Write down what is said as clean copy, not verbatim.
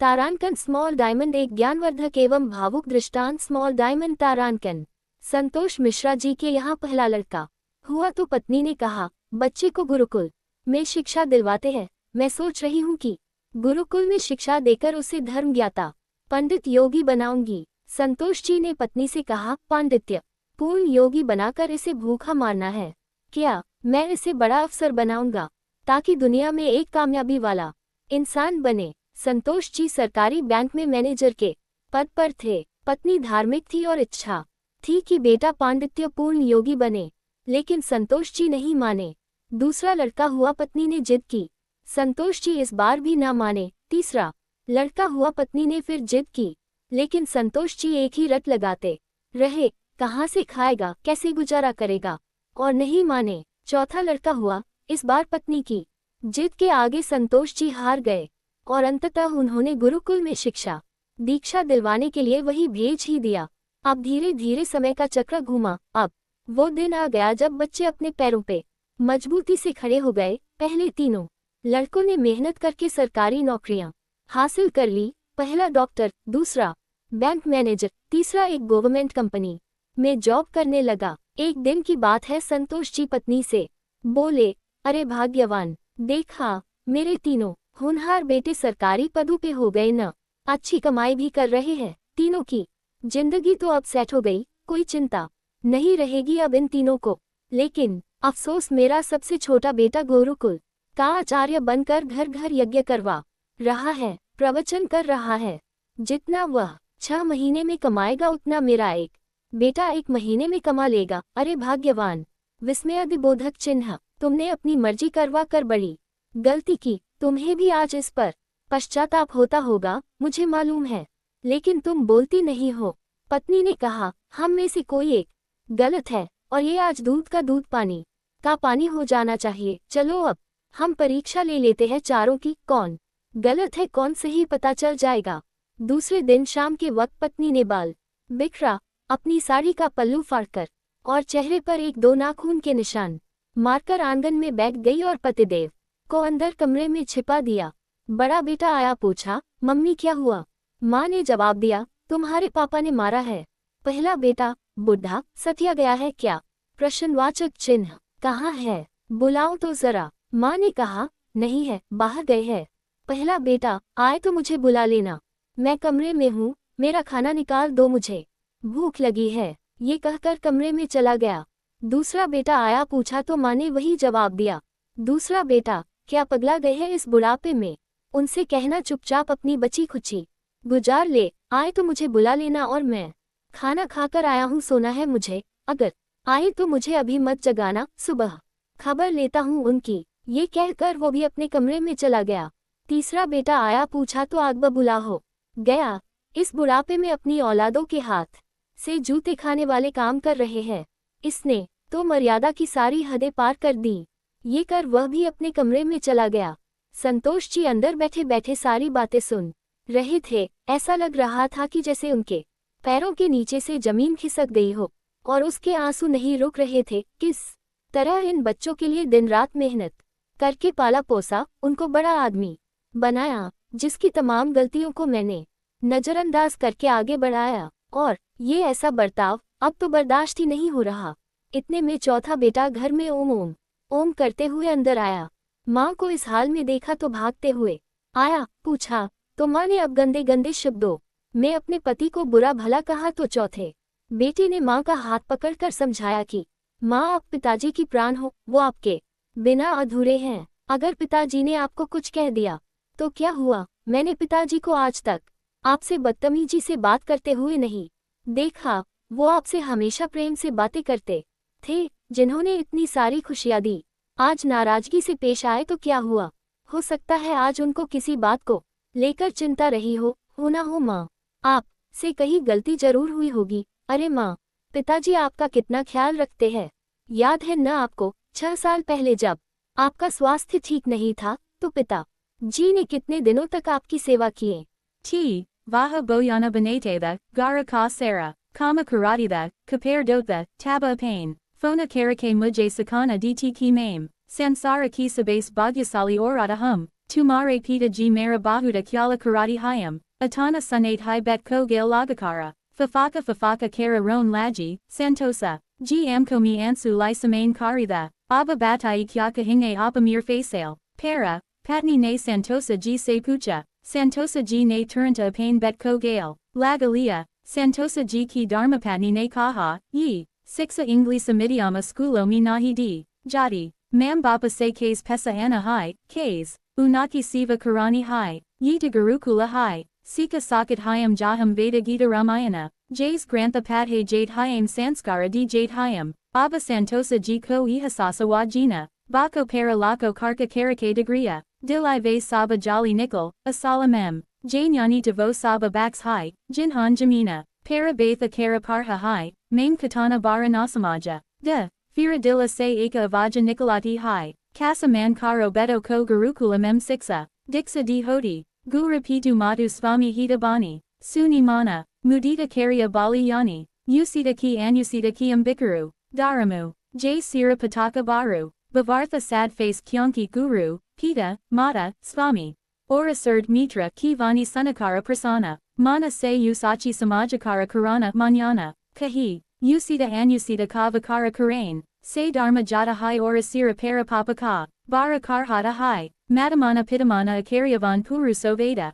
तारांकन small diamond एक ज्ञानवर्धक एवं भावुक दृष्टांत। स्मॉल डायमंड तारांकन। संतोष मिश्रा जी के यहाँ पहला लड़का हुआ तो पत्नी ने कहा, बच्चे को गुरुकुल में शिक्षा दिलवाते हैं। मैं सोच रही हूँ कि गुरुकुल में शिक्षा देकर उसे धर्म ज्ञाता पंडित योगी बनाऊंगी। संतोष जी ने पत्नी से कहा, पांडित्य पूर्ण योगी बनाकर इसे भूखा मारना है क्या? मैं इसे बड़ा अफसर बनाऊंगा ताकि दुनिया में एक कामयाबी वाला इंसान बने। संतोष जी सरकारी बैंक में मैनेजर के पद पर थे। पत्नी धार्मिक थी और इच्छा थी कि बेटा पांडित्य पूर्ण योगी बने, लेकिन संतोष जी नहीं माने। दूसरा लड़का हुआ, पत्नी ने जिद की, संतोष जी इस बार भी ना माने। तीसरा लड़का हुआ, पत्नी ने फिर जिद की, लेकिन संतोष जी एक ही रट लगाते रहे, कहाँ से खाएगा, कैसे गुजारा करेगा, और नहीं माने। चौथा लड़का हुआ, इस बार पत्नी की जिद के आगे संतोष जी हार गए और अंततः उन्होंने गुरुकुल में शिक्षा दीक्षा दिलवाने के लिए वही भेज ही दिया। अब धीरे धीरे समय का चक्र घूमा। अब वो दिन आ गया जब बच्चे अपने पैरों पे मजबूती से खड़े हो गए। पहले तीनों लड़कों ने मेहनत करके सरकारी नौकरियां हासिल कर ली। पहला डॉक्टर, दूसरा बैंक मैनेजर, तीसरा एक गवर्नमेंट कंपनी में जॉब करने लगा। एक दिन की बात है, संतोष जी पत्नी से बोले, अरे भाग्यवान, देखा मेरे तीनों होनहार बेटे सरकारी पदों पे हो गए न, अच्छी कमाई भी कर रहे हैं। तीनों की जिंदगी तो अब सेट हो गई, कोई चिंता नहीं रहेगी अब इन तीनों को। लेकिन अफसोस, मेरा सबसे छोटा बेटा गुरुकुल का आचार्य बनकर घर घर यज्ञ करवा रहा है, प्रवचन कर रहा है। जितना वह 6 महीने में कमाएगा उतना मेरा एक बेटा 1 महीने में कमा लेगा। अरे भाग्यवान, विस्मयादिबोधक चिन्ह। तुमने अपनी मर्जी करवा कर बड़ी गलती की। तुम्हें भी आज इस पर पश्चाताप होता होगा, मुझे मालूम है, लेकिन तुम बोलती नहीं हो। पत्नी ने कहा, हम में से कोई एक गलत है और ये आज दूध का दूध पानी का पानी हो जाना चाहिए। चलो अब हम परीक्षा ले लेते हैं चारों की, कौन गलत है कौन सही पता चल जाएगा। दूसरे दिन शाम के वक्त पत्नी ने बाल बिखरा, अपनी साड़ी का पल्लू फाड़कर और चेहरे पर 1-2 नाखून के निशान मारकर आंगन में बैठ गई और पतिदेव को अंदर कमरे में छिपा दिया। बड़ा बेटा आया, पूछा, मम्मी क्या हुआ? माँ ने जवाब दिया, तुम्हारे पापा ने मारा है। पहला बेटा, बुढ़ा सतिया गया है क्या? प्रश्नवाचक चिन्ह। कहाँ है, बुलाओ तो जरा। माँ ने कहा, नहीं है, बाहर गए हैं। पहला बेटा, आए तो मुझे बुला लेना, मैं कमरे में हूँ, मेरा खाना निकाल दो, मुझे भूख लगी है। ये कहकर कमरे में चला गया। दूसरा बेटा आया, पूछा तो माँ ने वही जवाब दिया। दूसरा बेटा, क्या पगला गए हैं इस बुढ़ापे में? उनसे कहना चुपचाप अपनी बची खुची गुजार ले, आए तो मुझे बुला लेना और मैं खाना खाकर आया हूँ, सोना है मुझे, अगर आए तो मुझे अभी मत जगाना, सुबह खबर लेता हूँ उनकी। ये कहकर वो भी अपने कमरे में चला गया। तीसरा बेटा आया, पूछा तो आग बबूला हो गया। इस बुढ़ापे में अपनी औलादों के हाथ से जूते खाने वाले काम कर रहे हैं, इसने तो मर्यादा की सारी हदें पार कर दी। ये कर वह भी अपने कमरे में चला गया। संतोष जी अंदर बैठे बैठे सारी बातें सुन रहे थे। ऐसा लग रहा था कि जैसे उनके पैरों के नीचे से जमीन खिसक गई हो और उसके आंसू नहीं रुक रहे थे। किस तरह इन बच्चों के लिए दिन रात मेहनत करके पाला पोसा, उनको बड़ा आदमी बनाया, जिसकी तमाम गलतियों को मैंने नजरअंदाज करके आगे बढ़ाया, और ये ऐसा बर्ताव अब तो बर्दाश्त ही नहीं हो रहा। इतने में चौथा बेटा घर में ओम ओम ओम करते हुए अंदर आया। माँ को इस हाल में देखा तो भागते हुए आया, पूछा, तो माँ ने अब गंदे गंदे शब्दों में अपने पति को बुरा भला कहा तो चौथे बेटे ने माँ का हाथ पकड़कर समझाया कि माँ, आप पिताजी की प्राण हो, वो आपके बिना अधूरे हैं। अगर पिताजी ने आपको कुछ कह दिया तो क्या हुआ? मैंने पिताजी को आज तक आपसे बदतमीजी से बात करते हुए नहीं देखा। वो आपसे हमेशा प्रेम से बातें करते थे, जिन्होंने इतनी सारी खुशियां दी। आज नाराजगी से पेश आए तो क्या हुआ? हो सकता है आज उनको किसी बात को लेकर चिंता रही हो ना हो। माँ, आप से कहीं गलती जरूर हुई होगी। अरे माँ, पिताजी आपका कितना ख्याल रखते हैं, याद है न आपको? 6 साल पहले जब आपका स्वास्थ्य ठीक नहीं था तो पिता जी ने कितने दिनों तक आपकी सेवा किए T. Vaha Boyana Benateda, Gara Ka Sara, Kama Karatida, Kapar Dota, Taba Pain, Fona Karake Mujay Sakana DT Ki Mame, Sansara Ki Sabase Bhagyasali Oratahum, Tumare pita g mara bahuda kyala karati hyam, atana sunate hi bet ko gail lagakara, fafaka kara ron laji, santosa, g amkomi ansu lysamain karitha, aba batai kyaka hinge apamir faisale, para, patni ne santosa g se pucha, santosa g ne turanta pain bet ko gail, lagalia, santosa g ki dharmapatni ne kaha, yi, sixa inglisa midyama skulo mi nahi di, jati, mam bapa se kase pesa ana hai, kase, unaki siva karani hai, yita gurukula hai, sika sakat hyam jaham veda gita ramayana, jays grantha padhe jade hyam sanskara di jade hyam, aba santosa ji ko ihasasa wajina, bako para lako karka karake degriya, dilai ve saba jali nikkel, asala mem, janyani devo saba baks hai, jinhan jamina, para batha kara parha hai, main katana bara nasamaja, de, fira dilla se eka avaja nikolati hai, kasa man karo beto ko gurukula mem sixa, dixa di hoti, guru pitu matu svami hita bani, suni mana, mudita karya bali yani, usita ki anusita ki ambikaru, daramu, jay sira pataka baru, bavartha sad face kyonki guru, pita, mata, svami. Oraserd mitra ki vani sunakara prasana, mana se usachi samajakara karana manyana, kahi, usita anusita kavakara karain, se dharma jata hai orasira para papaka, bara karhata hai, madamana pitamana akaryavan puruso veda.